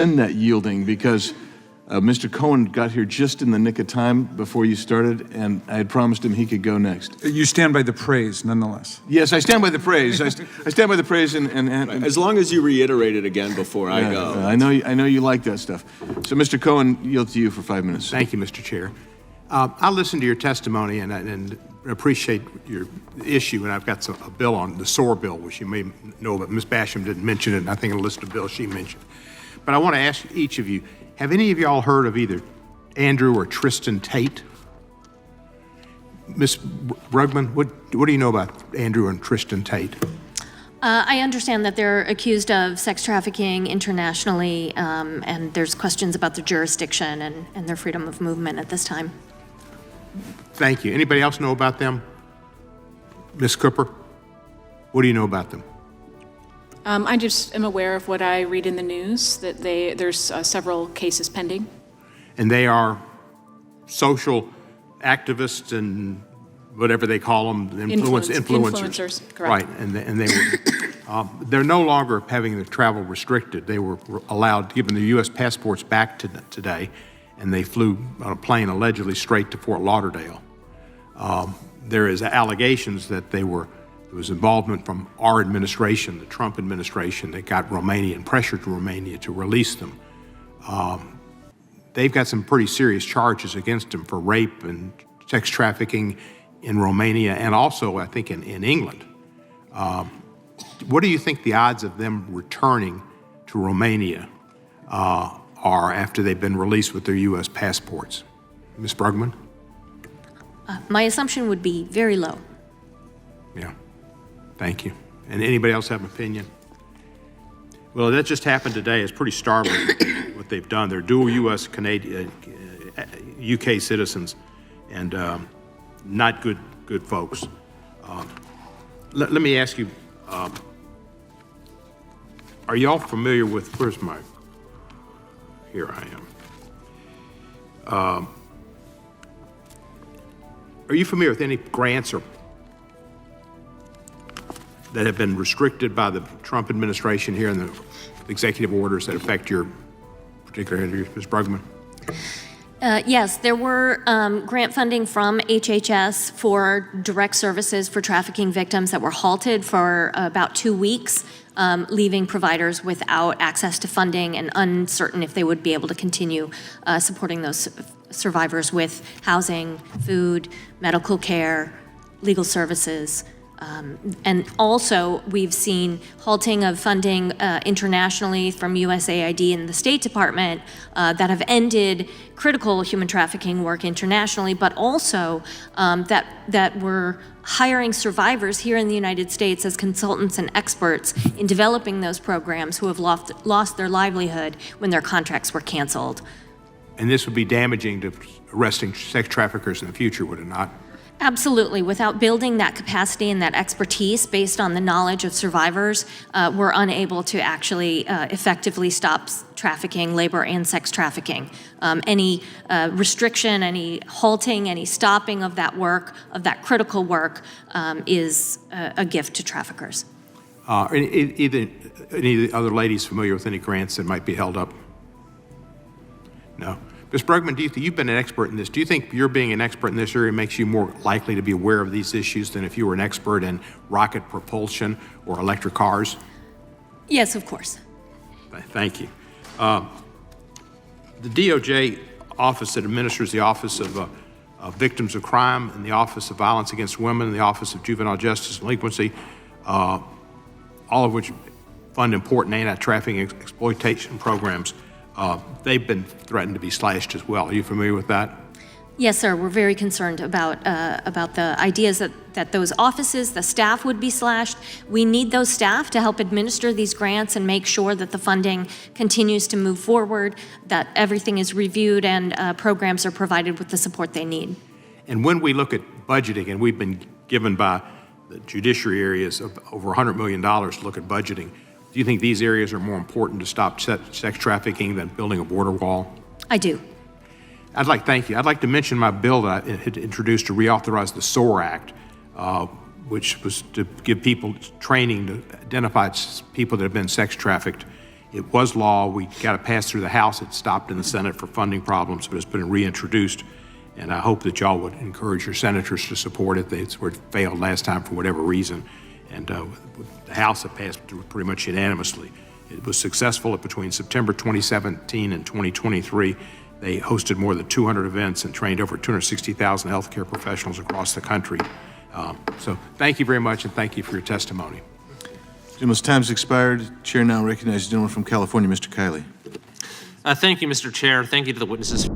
in that yielding because Mr. Cohen got here just in the nick of time before you started, and I had promised him he could go next. You stand by the praise, nonetheless. Yes, I stand by the praise. I stand by the praise, and as long as you reiterate it again before I go. I know you like that stuff. So, Mr. Cohen, yield to you for 5 minutes. Thank you, Mr. Chair. I listened to your testimony and appreciate your issue, and I've got a bill on the SOAR bill, which you may know, but Ms. Basham didn't mention it, and I think in a list of bills she mentioned. But I want to ask each of you, have any of y'all heard of either Andrew or Tristan Tate? Ms. Brugman, what do you know about Andrew and Tristan Tate? I understand that they're accused of sex trafficking internationally, and there's questions about their jurisdiction and their freedom of movement at this time. Thank you. Anybody else know about them? Ms. Cooper, what do you know about them? I just am aware of what I read in the news, that there's several cases pending. And they are social activists and whatever they call them, influencers. Correct. Right, and they were, they're no longer having their travel restricted. They were allowed, given their U.S. passports back today, and they flew on a plane allegedly straight to Fort Lauderdale. There is allegations that there was involvement from our administration, the Trump administration, that got Romania and pressured Romania to release them. They've got some pretty serious charges against them for rape and sex trafficking in Romania and also, I think, in England. What do you think the odds of them returning to Romania are after they've been released with their U.S. passports? Ms. Brugman? My assumption would be very low. Yeah. Thank you. And anybody else have an opinion? Well, that just happened today. It's pretty startling what they've done. They're dual U.S. UK citizens and not good folks. Let me ask you, are y'all familiar with, where's my, here I am. Are you familiar with any grants or that have been restricted by the Trump administration here in the executive orders that affect your particular area, Ms. Brugman? Yes, there were grant funding from HHS for direct services for trafficking victims that were halted for about 2 weeks, leaving providers without access to funding and uncertain if they would be able to continue supporting those survivors with housing, food, medical care, legal services. And also, we've seen halting of funding internationally from USAID and the State Department that have ended critical human trafficking work internationally, but also that we're hiring survivors here in the United States as consultants and experts in developing those programs who have lost their livelihood when their contracts were canceled. And this would be damaging to arresting sex traffickers in the future, would it not? Absolutely. Without building that capacity and that expertise based on the knowledge of survivors, we're unable to actually effectively stop trafficking, labor and sex trafficking. Any restriction, any halting, any stopping of that work, of that critical work, is a gift to traffickers. Any other ladies familiar with any grants that might be held up? No. Ms. Brugman, you've been an expert in this. Do you think your being an expert in this area makes you more likely to be aware of these issues than if you were an expert in rocket propulsion or electric cars? Yes, of course. Thank you. The DOJ office that administers the Office of Victims of Crime and the Office of Violence Against Women and the Office of Juvenile Justice and Delinquency, all of which fund important anti-trafficking exploitation programs, they've been threatened to be slashed as well. Are you familiar with that? Yes, sir. We're very concerned about the ideas that those offices, the staff would be slashed. We need those staff to help administer these grants and make sure that the funding continues to move forward, that everything is reviewed and programs are provided with the support they need. And when we look at budgeting, and we've been given by the judiciary areas of over $100 million to look at budgeting, do you think these areas are more important to stop sex trafficking than building a border wall? I do. Thank you. I'd like to mention my bill that I had introduced to reauthorize the SOAR Act, which was to give people training to identify people that have been sex trafficked It was law. We got it passed through the House. It stopped in the Senate for funding problems, but it's been reintroduced. And I hope that y'all would encourage your senators to support it. It failed last time for whatever reason. And the House had passed pretty much unanimously. It was successful between September 2017 and 2023. They hosted more than 200 events and trained over 260,000 healthcare professionals across the country. So thank you very much, and thank you for your testimony. Gentleman's time's expired. Chair now recognizes the gentleman from California, Mr. Kiley. Thank you, Mr. Chair. Thank you to the witnesses.